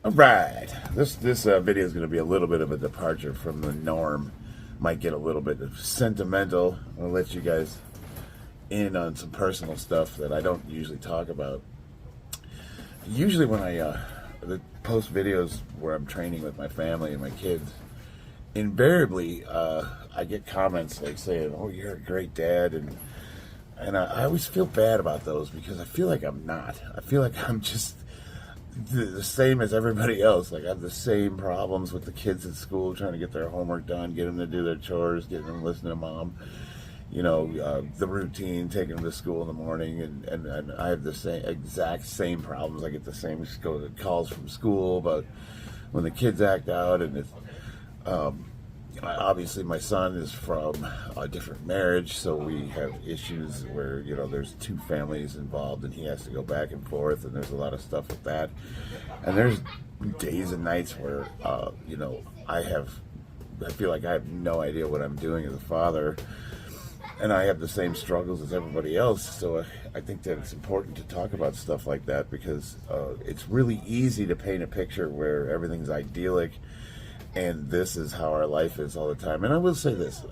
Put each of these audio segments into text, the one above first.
All right, this video is going to be a little bit of a departure from the norm. Might get a little bit sentimental. I'll let you guys in on some personal stuff that I don't usually talk about. Usually when I post videos where I'm training with my family and my kids, invariably I get comments like saying, "Oh, you're a great dad," and I always feel bad about those because I feel like I'm not. I feel like I'm just the same as everybody else. Like I have the same problems with the kids at school, trying to get their homework done, get them to do their chores, getting them to listen to mom. The routine, taking them to school in the morning, and I have the exact same problems. I get the same calls from school about when the kids act out, and it's obviously my son is from a different marriage, so we have issues where there's two families involved and he has to go back and forth, and there's a lot of stuff with that. And there's days and nights where I feel like I have no idea what I'm doing as a father, and I have the same struggles as everybody else. So I think that it's important to talk about stuff like that because it's really easy to paint a picture where everything's idyllic and this is how our life is all the time. And I will say this,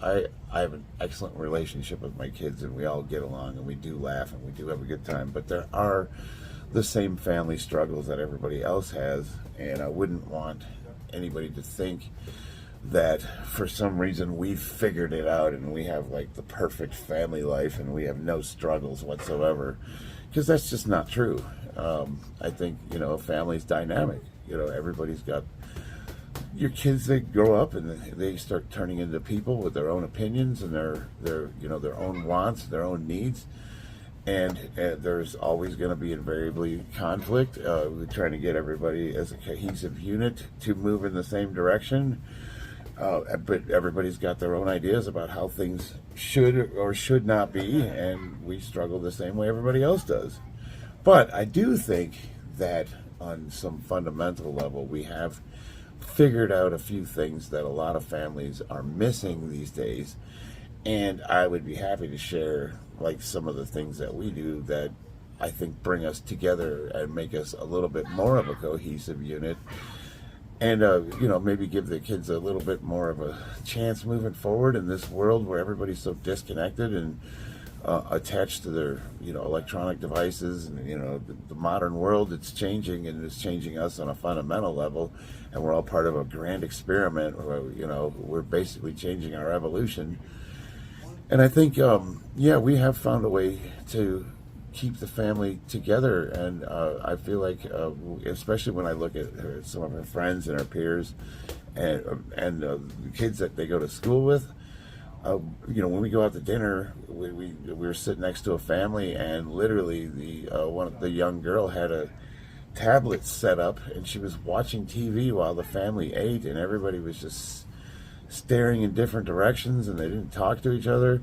I have an excellent relationship with my kids, and we all get along, and we do laugh, and we do have a good time. But there are the same family struggles that everybody else has, and I wouldn't want anybody to think that for some reason we've figured it out and we have like the perfect family life and we have no struggles whatsoever, because that's just not true. I think a family's dynamic. Everybody's got your kids. They grow up and they start turning into people with their own opinions and their own wants, their own needs, and there's always going to be invariably conflict. We're trying to get everybody as a cohesive unit to move in the same direction, but everybody's got their own ideas about how things should or should not be, and we struggle the same way everybody else does. But I do think that on some fundamental level we have figured out a few things that a lot of families are missing these days, and I would be happy to share like some of the things that we do that I think bring us together and make us a little bit more of a cohesive unit, and maybe give the kids a little bit more of a chance moving forward in this world where everybody's so disconnected and attached to their electronic devices. And the modern world, it's changing, and it's changing us on a fundamental level, and we're all part of a grand experiment where we're basically changing our evolution. And I think we have found a way to keep the family together, and I feel like especially when I look at some of her friends and her peers and the kids that they go to school with, when we go out to dinner, we were sitting next to a family, and literally the young girl had a tablet set up, and she was watching TV while the family ate, and everybody was just staring in different directions, and they didn't talk to each other.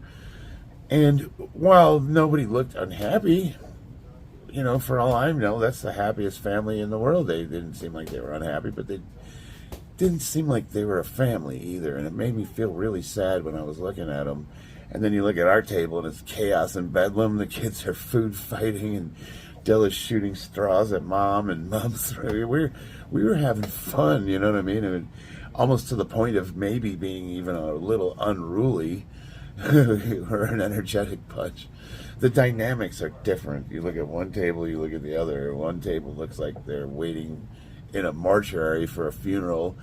And while nobody looked unhappy, for all I know, that's the happiest family in the world. They didn't seem like they were unhappy, but they didn't seem like they were a family either, and it made me feel really sad when I was looking at them. And then you look at our table, and it's chaos and bedlam. The kids are food fighting, and Dilla's shooting straws at mom, and mom's we were having fun, you know what I mean? And almost to the point of maybe being even a little unruly or an energetic bunch. The dynamics are different. You look at one table, you look at the other. One table looks like they're waiting in a mortuary for a funeral,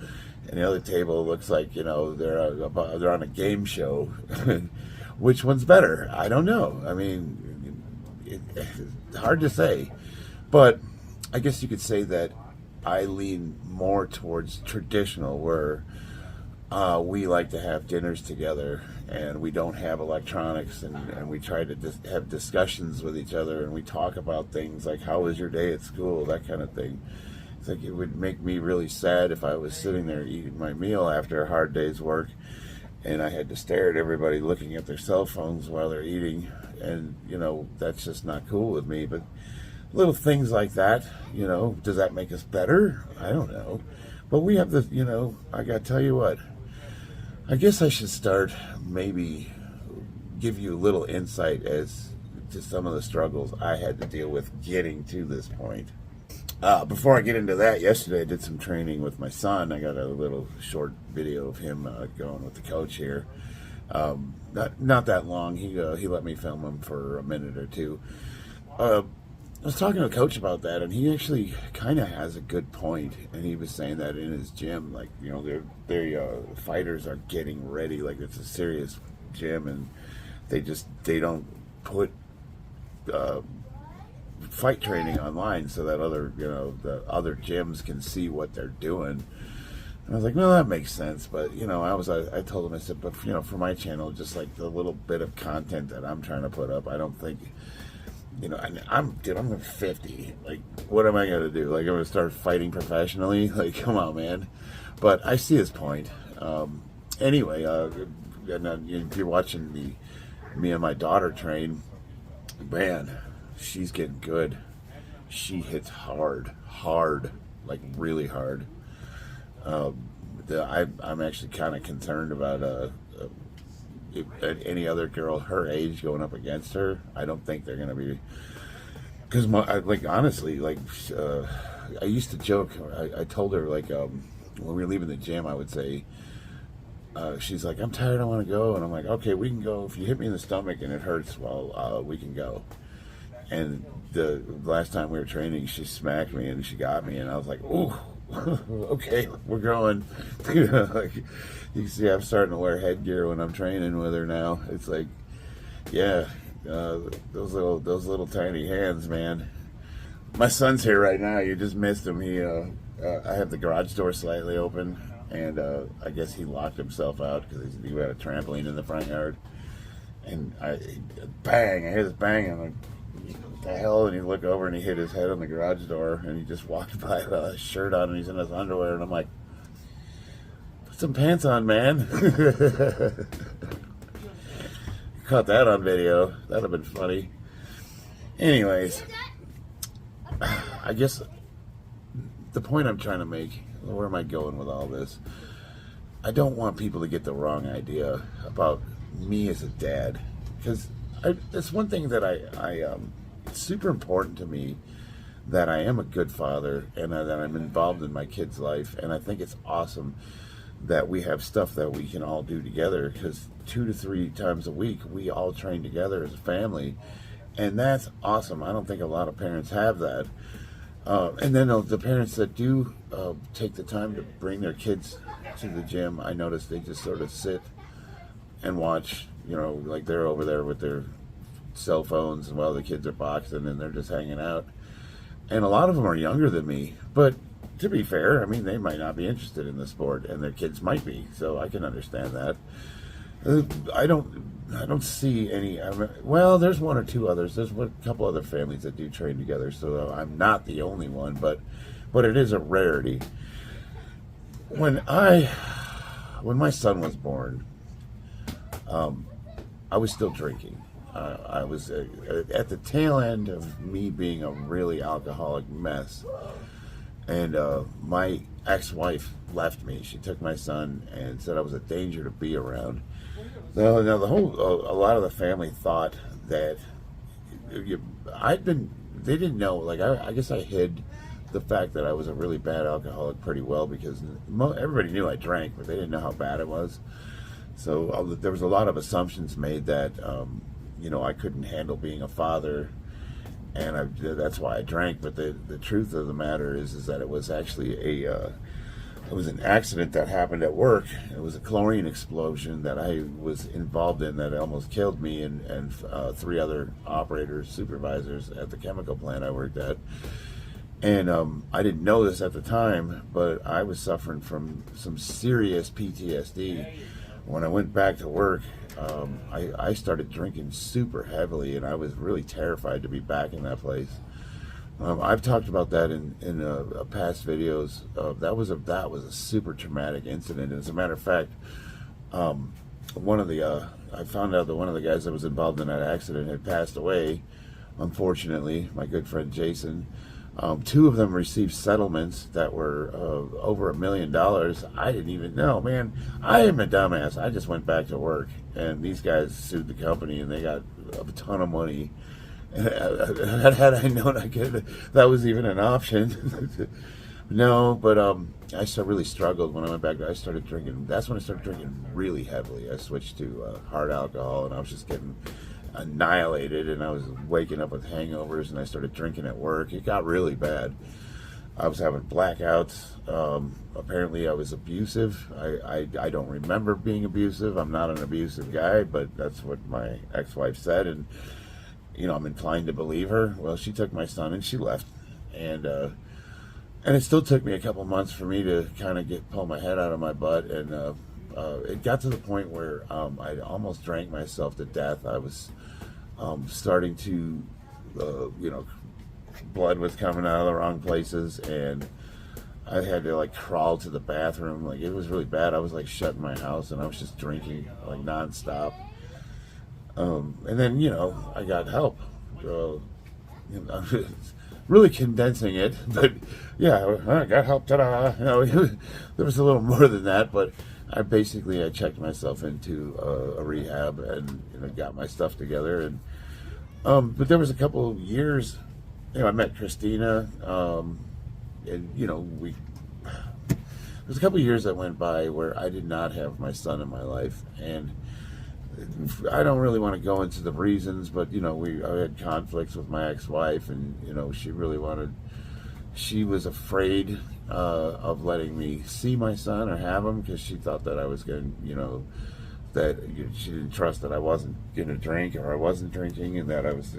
and the other table looks like they're on a game show. Which one's better? I don't know. I mean, it's hard to say, but I guess you could say that I lean more towards traditional, where we like to have dinners together, and we don't have electronics, and we try to have discussions with each other, and we talk about things like, how was your day at school, that kind of thing. It's like it would make me really sad if I was sitting there eating my meal after a hard day's work, and I had to stare at everybody looking at their cell phones while they're eating, and that's just not cool with me. But little things like that, does that make us better? I don't know. But we have I gotta tell you what, I guess I should start, maybe give you a little insight as to some of the struggles I had to deal with getting to this point. Before I get into that, yesterday I did some training with my son. I got a little short video of him going with the coach here. Not that long. He let me film him for a minute or two. I was talking to a coach about that, and he actually kind of has a good point. And he was saying that in his gym, like, you know, their fighters are getting ready, like it's a serious gym, and they don't put fight training online so that the other gyms can see what they're doing. And I was like, well, that makes sense. But, you know, I told him, I said, but, you know, for my channel, just like the little bit of content that I'm trying to put up, I don't think, you know, I'm 50. Like, what am I going to do? Like, I'm going to start fighting professionally? Like, come on, man. But I see his point. Anyway, if you're watching me and my daughter train, man, she's getting good. She hits hard, like really hard. I'm actually kind of concerned about if any other girl her age going up against her. I don't think they're going to be, because like honestly, like I used to joke. I told her, like, when we were leaving the gym, I would say, she's like, I'm tired, I want to go. And I'm like, okay, we can go. If you hit me in the stomach and it hurts, well, we can go. And the last time we were training, she smacked me and she got me, and I was like, ooh, okay, we're going. Like, you can see I'm starting to wear headgear when I'm training with her now. It's like, yeah, those little tiny hands, man. My son's here right now. You just missed him. I have the garage door slightly open, and I guess he locked himself out because he had a trampoline in the front yard. And I hear this bang, I'm like, what the hell? And he looked over and he hit his head on the garage door, and he just walked by with a shirt on and he's in his underwear, and I'm like, put some pants on, man. Caught that on video. That'd have been funny. Anyways, I guess the point I'm trying to make, where am I going with all this? I don't want people to get the wrong idea about me as a dad, because it's one thing that it's super important to me that I am a good father, and that I'm involved in my kid's life. And I think it's awesome that we have stuff that we can all do together, because 2 to 3 times a week we all train together as a family, and that's awesome. I don't think a lot of parents have that. And then the parents that do take the time to bring their kids to the gym, I notice they just sort of sit and watch, you know, like they're over there with their cell phones while the kids are boxing, and they're just hanging out. And a lot of them are younger than me, but to be fair, I mean, they might not be interested in the sport, and their kids might be, so I can understand that. I don't see any. Well, there's one or two others. There's a couple other families that do train together, so I'm not the only one, but it is a rarity. When my son was born, I was still drinking. I was at the tail end of me being a really alcoholic mess, and my ex-wife left me. She took my son and said I was a danger to be around. Now a lot of the family thought that they didn't know. Like, I guess I hid the fact that I was a really bad alcoholic pretty well, because everybody knew I drank, but they didn't know how bad it was. So there was a lot of assumptions made that, you know, I couldn't handle being a father, and that's why I drank. But the truth of the matter is that it was actually it was an accident that happened at work. It was a chlorine explosion that I was involved in that almost killed me and 3 other operators, supervisors at the chemical plant I worked at. And I didn't know this at the time, but I was suffering from some serious PTSD. When I went back to work, I started drinking super heavily, and I was really terrified to be back in that place. I've talked about that in past videos. That was a super traumatic incident. As a matter of fact, I found out that one of the guys that was involved in that accident had passed away. Unfortunately, my good friend Jason. 2 of them received settlements that were over $1 million. I didn't even know, man. I am a dumbass. I just went back to work, and these guys sued the company, and they got a ton of money. Had I known I could, that was even an option. No, but really struggled when I went back. I started drinking. That's when I started drinking really heavily. I switched to hard alcohol, and I was just getting annihilated. And I was waking up with hangovers, and I started drinking at work. It got really bad. I was having blackouts. Apparently, I was abusive. I don't remember being abusive. I'm not an abusive guy, but that's what my ex-wife said, and I'm inclined to believe her. Well, she took my son and she left, and it still took me a couple months for me to kind of pull my head out of my butt, and it got to the point where I almost drank myself to death. I was starting to, blood was coming out of the wrong places, and I had to like crawl to the bathroom. Like, it was really bad. I was like shut in my house, and I was just drinking like nonstop. And then I got help. Really condensing it, but yeah, I got help. Ta-da! There was a little more than that, but I checked myself into a rehab and got my stuff together. And but there was a couple of years, I met Christina, and there was a couple of years that went by where I did not have my son in my life, and I don't really want to go into the reasons, but I had conflicts with my ex-wife, and she was afraid of letting me see my son or have him, because she thought that I was going she didn't trust that I wasn't going to drink, or I wasn't drinking, and that I was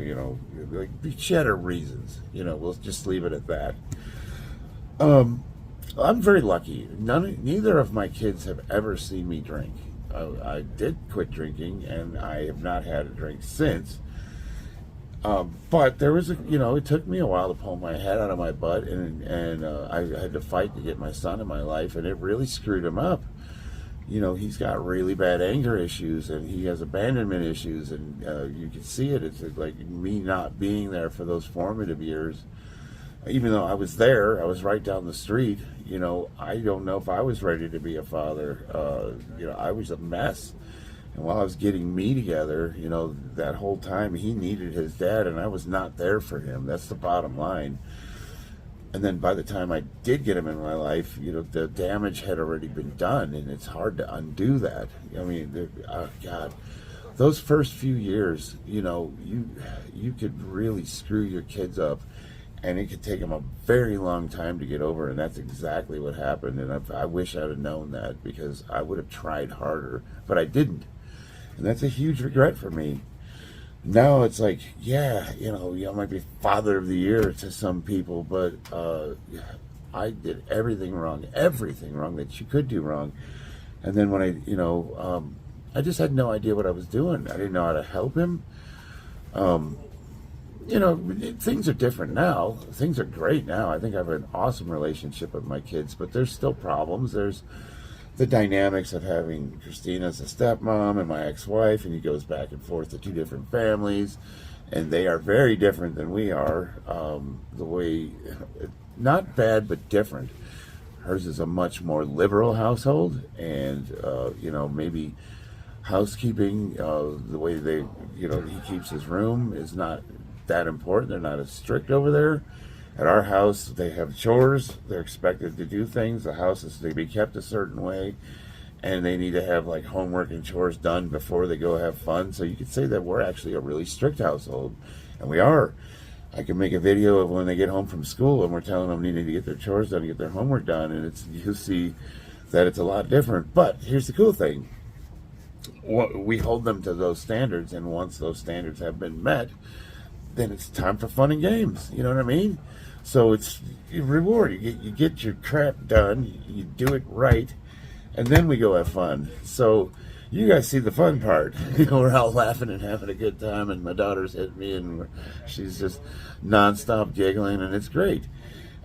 she had her reasons. We'll just leave it at that. I'm very lucky. Neither of my kids have ever seen me drink. I did quit drinking, and I have not had a drink since. But there was it took me a while to pull my head out of my butt, and I had to fight to get my son in my life, and it really screwed him up. He's got really bad anger issues, and he has abandonment issues, and you can see it. It's like me not being there for those formative years. Even though I was there, I was right down the street. I don't know if I was ready to be a father. I was a mess. And while I was getting me together, that whole time he needed his dad, and I was not there for him. That's the bottom line. And then by the time I did get him in my life, the damage had already been done, and it's hard to undo that. I mean, oh God, those first few years, you could really screw your kids up. And it could take them a very long time to get over, and that's exactly what happened. And I wish I'd have known that, because I would have tried harder, but I didn't. And that's a huge regret for me. Now it's like, yeah, I might be father of the year to some people, but I did everything wrong that you could do wrong. And then when I just had no idea what I was doing. I didn't know how to help him. Things are different now. Things are great now. I think I have an awesome relationship with my kids, but there's still problems. There's the dynamics of having Christina as a stepmom and my ex-wife, and he goes back and forth to two different families, and they are very different than we are. The way, not bad, but different. Hers is a much more liberal household, and, maybe housekeeping, the way he keeps his room is not that important. They're not as strict over there. At our house, they have chores. They're expected to do things. The house is to be kept a certain way, and they need to have like homework and chores done before they go have fun. So you could say that we're actually a really strict household, and we are. I can make a video of when they get home from school and we're telling them they need to get their chores done and get their homework done, and you'll see that it's a lot different. But here's the cool thing. We hold them to those standards, and once those standards have been met, then it's time for fun and games. You know what I mean? So it's reward. You get your crap done, you do it right, and then we go have fun. So you guys see the fun part. We're all laughing and having a good time, and my daughter's hitting me, and she's just nonstop giggling, and it's great.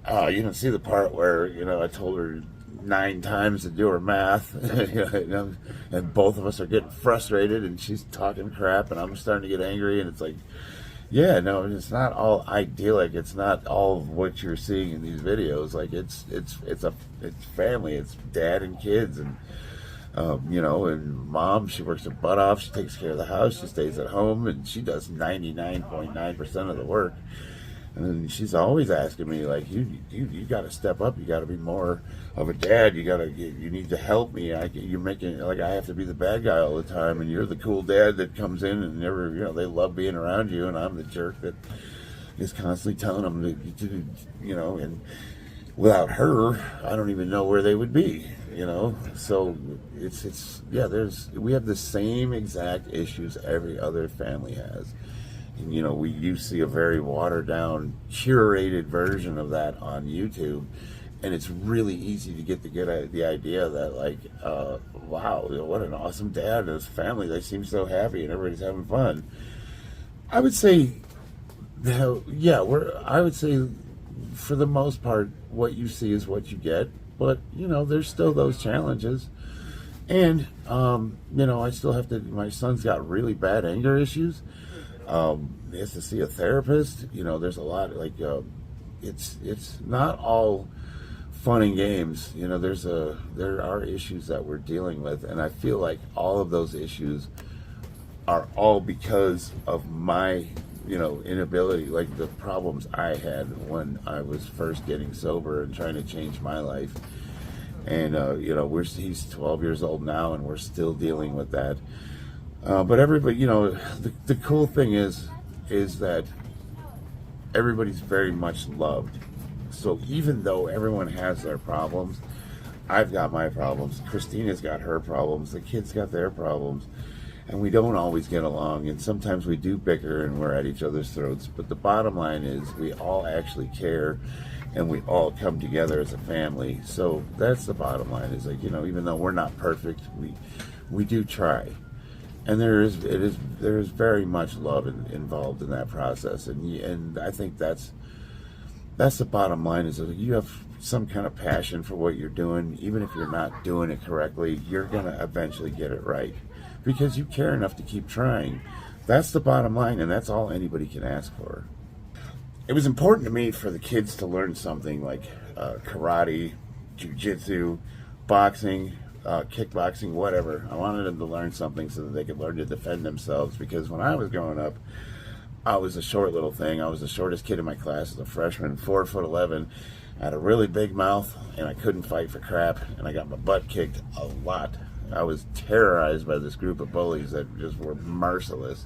You don't see the part where I told her 9 times to do her math, and both of us are getting frustrated, and she's talking crap, and I'm starting to get angry, and it's like, yeah, no, it's not all idyllic. It's not all what you're seeing in these videos. Like it's family. It's dad and kids, and You know, and mom, she works her butt off. She takes care of the house. She stays at home, and she does 99.9% of the work. And she's always asking me, like, you got to step up. You got to be more of a dad. You need to help me. You're making like I have to be the bad guy all the time, and you're the cool dad that comes in and never, you know, they love being around you, and I'm the jerk that is constantly telling them to you know, and without her, I don't even know where they would be, you know. So yeah, we have the same exact issues every other family has. And, you know, you see a very watered down, curated version of that on YouTube, and it's really easy to get the idea that, like, wow, you know, what an awesome dad and his family. They seem so happy and everybody's having fun. I would say, yeah, I would say for the most part, what you see is what you get. But, you know, there's still those challenges. And, you know, I still have to, my son's got really bad anger issues. He has to see a therapist. You know, there's a lot, like, it's not all fun and games. You know, there are issues that we're dealing with. And I feel like all of those issues are all because of my, you know, inability, like the problems I had when I was first getting sober and trying to change my life. And, you know, he's 12 years old now and we're still dealing with that. But everybody, you know, the cool thing is that everybody's very much loved. So even though everyone has their problems, I've got my problems, Christina's got her problems, the kids got their problems, and we don't always get along, and sometimes we do bicker and we're at each other's throats. But the bottom line is we all actually care, and we all come together as a family. So that's the bottom line, is like, you know, even though we're not perfect, we do try. And there is very much love involved in that process, and I think that's the bottom line, is that you have some kind of passion for what you're doing. Even if you're not doing it correctly, you're gonna eventually get it right because you care enough to keep trying. That's the bottom line, and that's all anybody can ask for. It was important to me for the kids to learn something like karate, jiu-jitsu, boxing, kickboxing, whatever. I wanted them to learn something so that they could learn to defend themselves, because when I was growing up, I was a short little thing. I was the shortest kid in my class as a freshman, 4'11". I had a really big mouth, and I couldn't fight for crap, and I got my butt kicked a lot. I was terrorized by this group of bullies that just were merciless.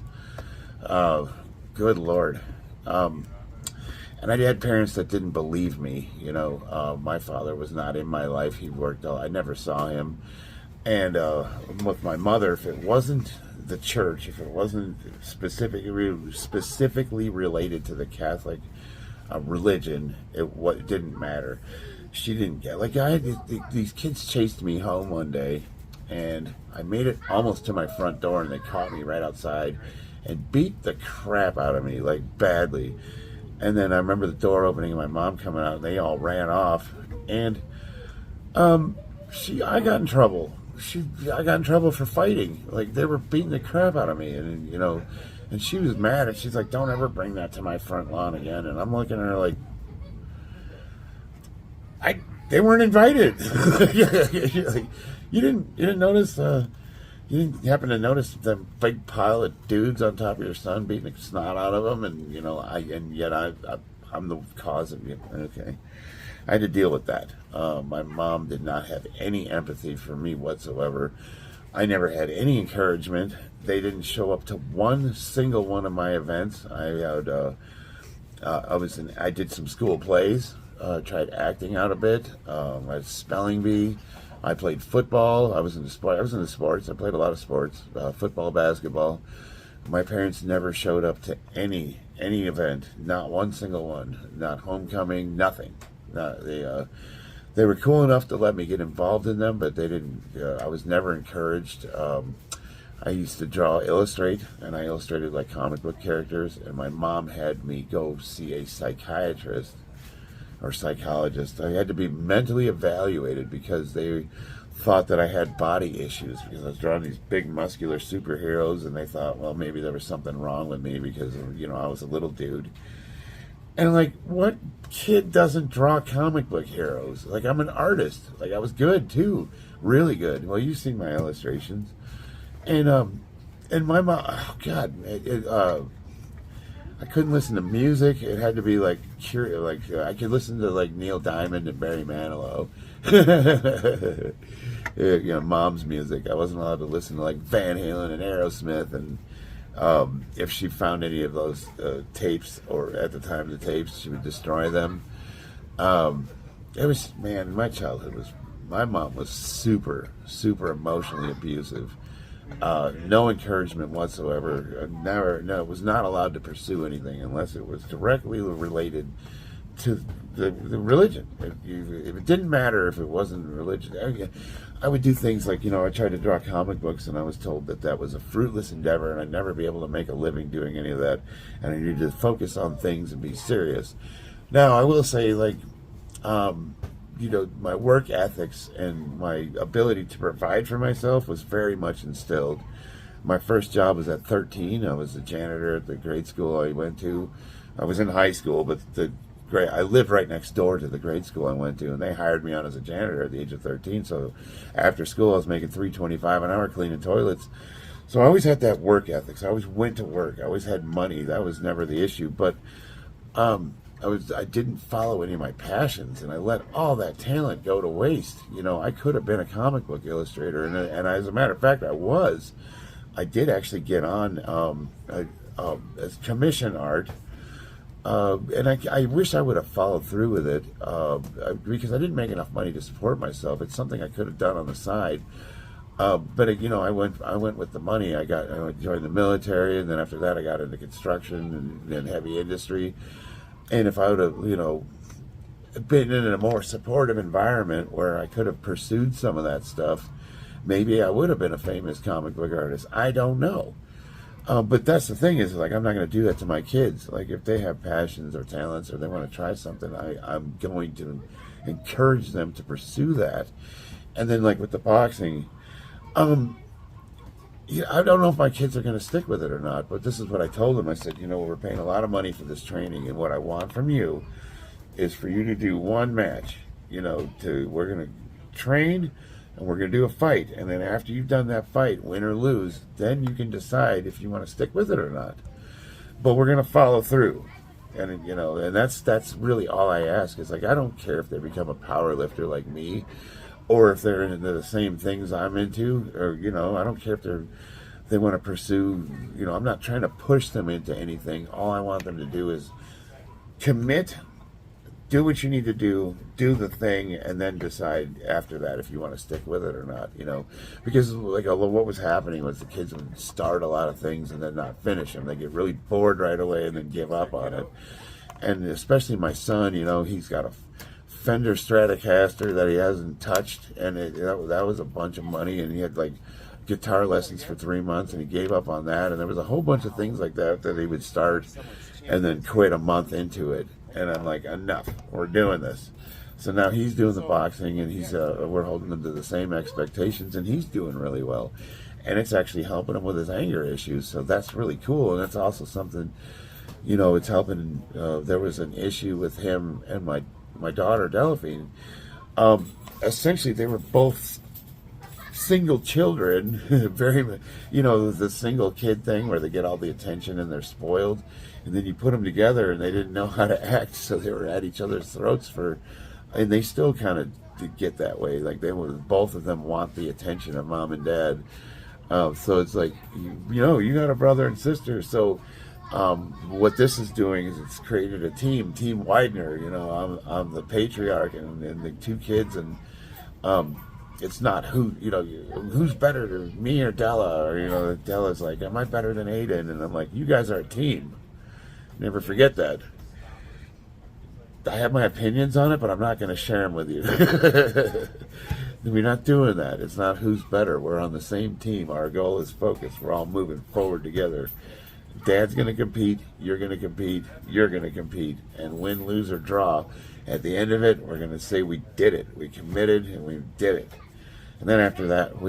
Good Lord. And I had parents that didn't believe me. You know, my father was not in my life. He worked, I never saw him. And with my mother, if it wasn't the church, if it wasn't specifically related to the Catholic religion, it didn't matter. She didn't get, like, these kids chased me home one day, and I made it almost to my front door, and they caught me right outside and beat the crap out of me, like, badly. And then I remember the door opening and my mom coming out, and they all ran off. And I got in trouble. I got in trouble for fighting. Like, they were beating the crap out of me, and, you know, and she was mad, and she's like, "Don't ever bring that to my front lawn again." And I'm looking at her like, they weren't invited. Like, you didn't notice. You didn't happen to notice the big pile of dudes on top of your son beating the snot out of him, and, you know, I'm the cause of it. Okay, I had to deal with that. My mom did not have any empathy for me whatsoever. I never had any encouragement. They didn't show up to one single one of my events. I did some school plays, tried acting out a bit. I had spelling bee. I played football. I was into sports. I played a lot of sports, football, basketball. My parents never showed up to any event, not one single one, not homecoming, nothing. They were cool enough to let me get involved in them, but they didn't. I was never encouraged. I used to illustrate, and I illustrated like comic book characters. And my mom had me go see a psychiatrist or psychologist. I had to be mentally evaluated because they thought that I had body issues because I was drawing these big muscular superheroes, and they thought, well, maybe there was something wrong with me because, you know, I was a little dude. And, like, what kid doesn't draw comic book heroes? Like, I'm an artist. Like, I was good too, really good. Well, you've seen my illustrations, and my mom. Oh God, I couldn't listen to music. It had to be like I could listen to like Neil Diamond and Barry Manilow. Mom's music. I wasn't allowed to listen to like Van Halen and Aerosmith. And if she found any of those tapes, or at the time the tapes, she would destroy them. It was, man, my childhood was. My mom was super, super emotionally abusive. No encouragement whatsoever. No, was not allowed to pursue anything unless it was directly related to the religion. If it didn't matter if it wasn't religion, I would do things like, I tried to draw comic books, and I was told that was a fruitless endeavor, and I'd never be able to make a living doing any of that, and I needed to focus on things and be serious. Now, I will say, like, my work ethics and my ability to provide for myself was very much instilled. My first job was at 13. I was a janitor at the grade school I went to. I was in high school, but I lived right next door to the grade school I went to, and they hired me on as a janitor at the age of 13. So after school, I was making $3.25 an hour cleaning toilets. So I always had that work ethics. I always went to work. I always had money. That was never the issue. But I didn't follow any of my passions, and I let all that talent go to waste. I could have been a comic book illustrator, and as a matter of fact, I did actually get on as commission art, and I wish I would have followed through with it because I didn't make enough money to support myself. It's something I could have done on the side. But I went with the money. I joined the military, and then after that, I got into construction and heavy industry. And if I would have, been in a more supportive environment where I could have pursued some of that stuff, maybe I would have been a famous comic book artist. I don't know. But that's the thing is, like, I'm not going to do that to my kids. Like, if they have passions or talents or they want to try something, I'm going to encourage them to pursue that. And then, like, with the boxing, I don't know if my kids are going to stick with it or not, but this is what I told them. I said, we're paying a lot of money for this training, and what I want from you is for you to do one match. We're going to train, and we're going to do a fight, and then after you've done that fight, win or lose, then you can decide if you want to stick with it or not. But we're going to follow through, and and that's really all I ask. Is like, I don't care if they become a power lifter like me, or if they're into the same things I'm into, or, I don't care if they want to pursue, I'm not trying to push them into anything. All I want them to do is commit, do what you need to do the thing, and then decide after that if you want to stick with it or not, Because, like, what was happening was the kids would start a lot of things and then not finish them. They get really bored right away and then give up on it. And especially my son, he's got a Fender Stratocaster that he hasn't touched, and that was a bunch of money, and he had like guitar lessons for 3 months, and he gave up on that, and there was a whole bunch of things like that he would start and then quit a month into it, and I'm like, enough, we're doing this. So now he's doing the boxing, and we're holding him to the same expectations, and he's doing really well, and it's actually helping him with his anger issues, so that's really cool. And that's also something, it's helping. There was an issue with him and my daughter Delphine. Essentially, they were both single children, very, the single kid thing where they get all the attention and they're spoiled, and then you put them together and they didn't know how to act, so they were at each other's throats and they still kind of get that way. Like, both of them want the attention of mom and dad. So it's like, you got a brother and sister, so. What this is doing is it's created a Team Widener. I'm the patriarch and the two kids, and it's not who's better to me or Della, or Della's like, am I better than Aiden? And I'm like, you guys are a team. Never forget that. I have my opinions on it, but I'm not going to share them with you. We're not doing that. It's not who's better. We're on the same team. Our goal is focus. We're all moving forward together. Dad's going to compete, you're going to compete, you're going to compete, and win, lose, or draw. At the end of it, we're going to say we did it. We committed, and we did it. And then after that,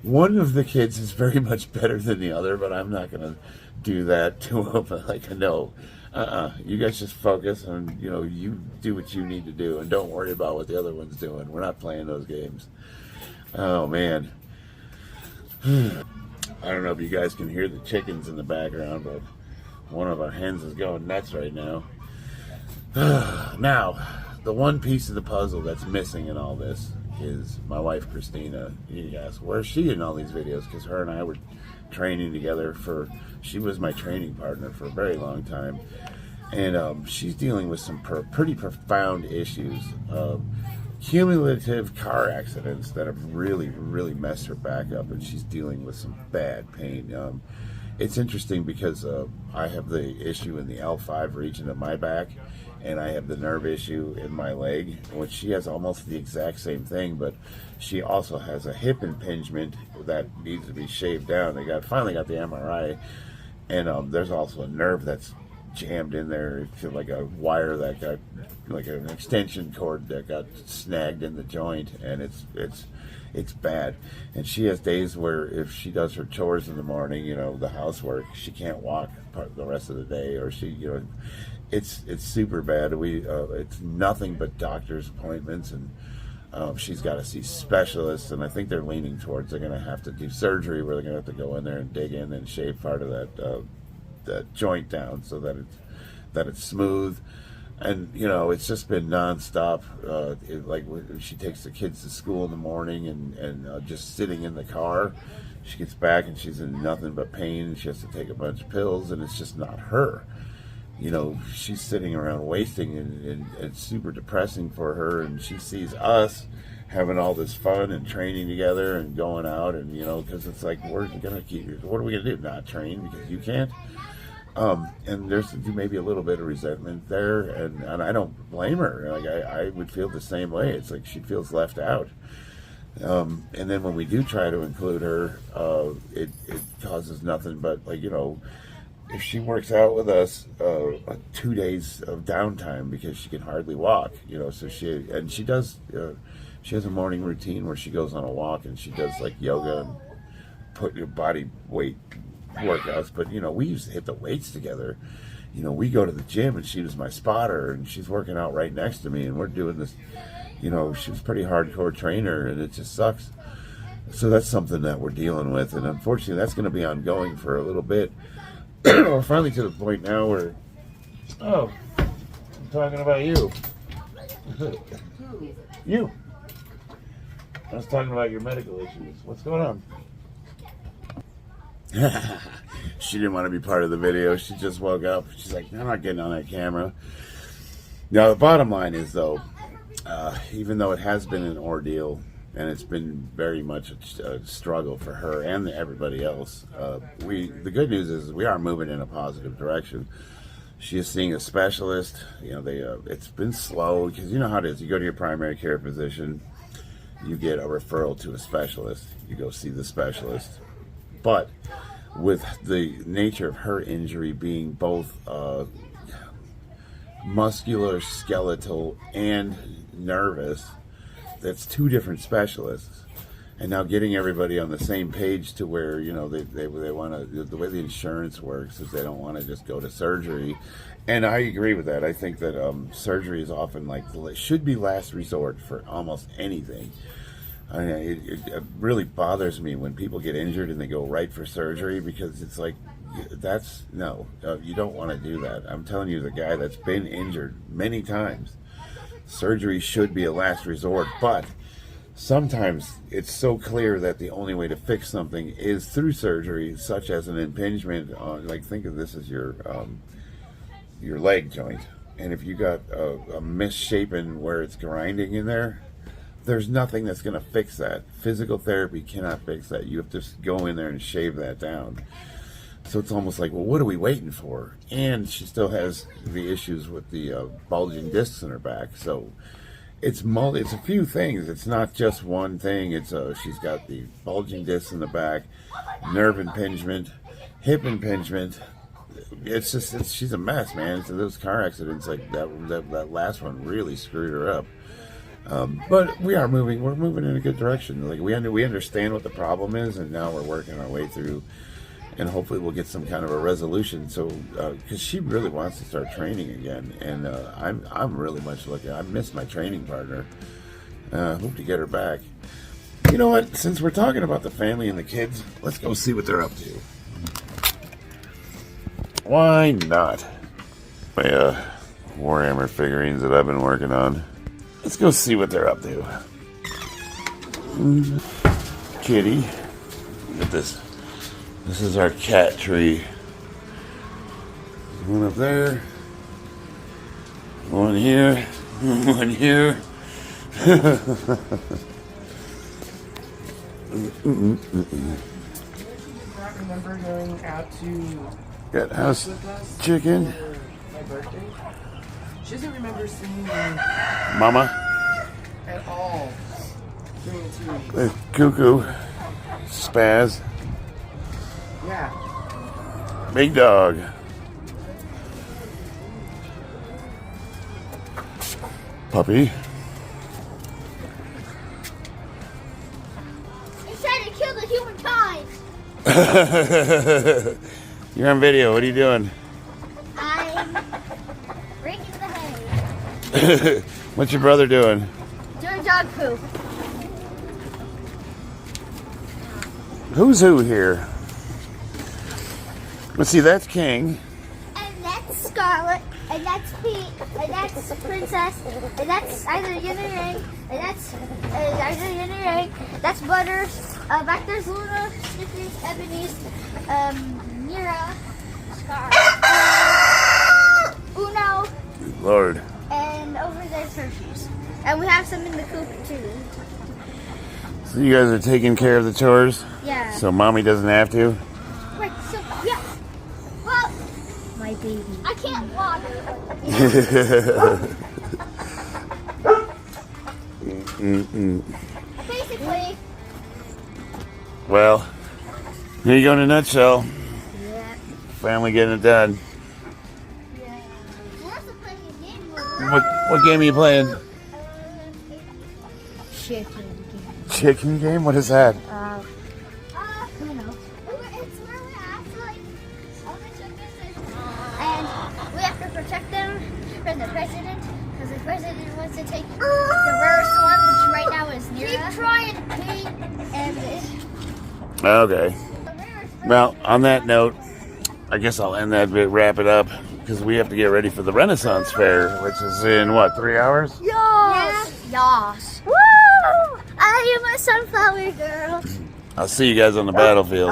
one of the kids is very much better than the other, but I'm not going to do that to them. Like, no, you guys just focus and, you know, you do what you need to do and don't worry about what the other one's doing. We're not playing those games. Oh, man. I don't know if you guys can hear the chickens in the background, but one of our hens is going nuts right now. Now, the one piece of the puzzle that's missing in all this is my wife, Christina. You ask, where's she in all these videos? Because her and I were training together she was my training partner for a very long time. And she's dealing with some pretty profound issues. Cumulative car accidents that have really, really messed her back up, and she's dealing with some bad pain. It's interesting because I have the issue in the L5 region of my back, and I have the nerve issue in my leg, which she has almost the exact same thing, but she also has a hip impingement that needs to be shaved down. They finally got the MRI, and there's also a nerve that's jammed in there. It's like a wire that got, like an extension cord that got snagged in the joint, and it's bad. And she has days where if she does her chores in the morning, you know, the housework, she can't walk the rest of the day, or she, you know, it's super bad. It's nothing but doctor's appointments, and she's got to see specialists, and I think they're leaning towards they're going to have to do surgery where they're going to have to go in there and dig in and shave part of that joint down so that it's smooth. And, you know, it's just been nonstop. Like she takes the kids to school in the morning and just sitting in the car, she gets back and she's in nothing but pain. She has to take a bunch of pills, and it's just not her. You know, she's sitting around wasting, and it's super depressing for her. And she sees us having all this fun and training together and going out, and, you know, because it's like, we're gonna what are we gonna do? Not train because you can't? And there's maybe a little bit of resentment there, and I don't blame her. Like, I would feel the same way. It's like she feels left out. And then when we do try to include her, it causes nothing but, like, you know, if she works out with us, 2 days of downtime because she can hardly walk, you know, so she has a morning routine where she goes on a walk and she does like yoga and put your body weight workouts. But, you know, we used to hit the weights together. You know, we go to the gym and she was my spotter, and she's working out right next to me, and we're doing this, you know, she was a pretty hardcore trainer, and it just sucks. So that's something that we're dealing with, and unfortunately that's going to be ongoing for a little bit. We're finally to the point now where, oh, I'm talking about you. You. I was talking about your medical issues. What's going on? She didn't want to be part of the video. She just woke up. She's like, I'm not getting on that camera. Now, the bottom line is, though, even though it has been an ordeal, and it's been very much a struggle for her and everybody else, the good news is we are moving in a positive direction. She is seeing a specialist. You know, it's been slow because you know how it is. You go to your primary care physician, you get a referral to a specialist. You go see the specialist. But with the nature of her injury being both muscular, skeletal, and nervous, that's two different specialists. And now getting everybody on the same page to where, you know, they want to, the way the insurance works is they don't want to just go to surgery. And I agree with that. I think that surgery is often should be last resort for almost anything. I mean, it really bothers me when people get injured and they go right for surgery, because it's like, you don't want to do that. I'm telling you, the guy that's been injured many times, surgery should be a last resort, but sometimes it's so clear that the only way to fix something is through surgery, such as an impingement on, like, think of this as your leg joint, and if you got a misshapen where it's grinding in there, there's nothing that's going to fix that. Physical therapy cannot fix that. You have to go in there and shave that down. So it's almost like, well, what are we waiting for? And she still has the issues with the bulging discs in her back. So it's a few things. It's not just one thing. She's got the bulging discs in the back, nerve impingement, hip impingement. She's a mess, man. So those car accidents, like that last one, really screwed her up. But we're moving in a good direction. Like we understand what the problem is, and now we're working our way through. and hopefully we'll get some kind of a resolution. So, because she really wants to start training again, and I'm really much looking. I miss my training partner. Hope to get her back. You know what? Since we're talking about the family and the kids, let's go see what they're up to. Why not? My Warhammer figurines that I've been working on. Let's go see what they're up to. Kitty. Look at this. This is our cat tree. One up there. One here. One here. I remember going out to Got house chicken. for my birthday. She doesn't remember seeing me Mama. at all during the 2 weeks. Cuckoo. Spaz. Yeah. Big dog. Puppy. He's trying to kill the humankind. You're on video. What are you doing? I'm breaking the hay. What's your brother doing? Doing dog poop. Who's who here? Let's see, that's King. And that's Scarlet. And that's Pete. And that's Princess. And that's either Yin and Yang. And that's either Yin and Yang. That's Butters. Back there's Luna, Snickers, Ebony's, Mira, Scar, Uno, Lord. and over there's Hershey's. And we have some in the coop too. So you guys are taking care of the chores? Yeah. So mommy doesn't have to? Right, so, yeah. Well, my baby. I can't water. Basically. Well, here you go in a nutshell. Yeah. Family getting it done. Yeah. We're also playing a game. What game are you playing? Chicken game. Chicken game? What is that? Who knows? It's where we have to, like, all the chickens and we have to protect them from the president because the president wants to take the rarest one, which right now is Nira. Keep trying, Pete. And Okay. the rarest one. Well, on that note, I guess I'll end that bit, wrap it up, because we have to get ready for the Renaissance Fair, which is in, what, 3 hours? Yas. Yas. Woo! I am a sunflower girl. I'll see you guys on the battlefield.